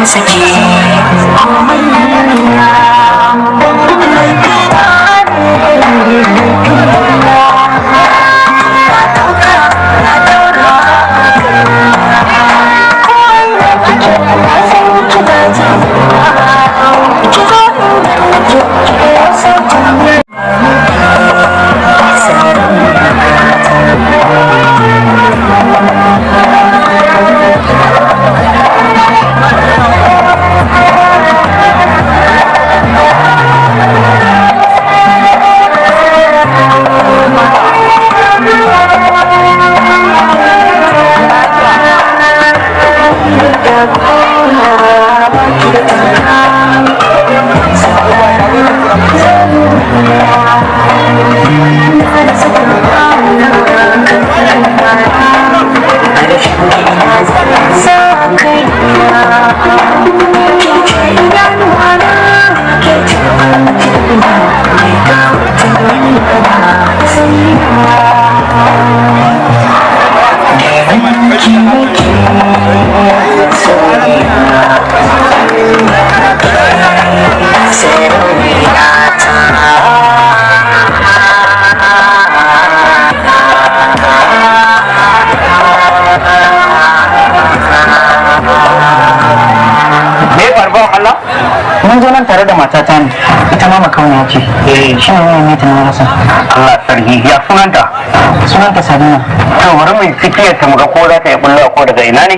sake komai nuna mun zo nan tare da matata ne ita ma makauniya ce shi ne wani ta na rasa Allah sarki ya sunanta sunanta Sabina to bari mu fikiyar ta muga ko za ta yi bullo ko daga ina ne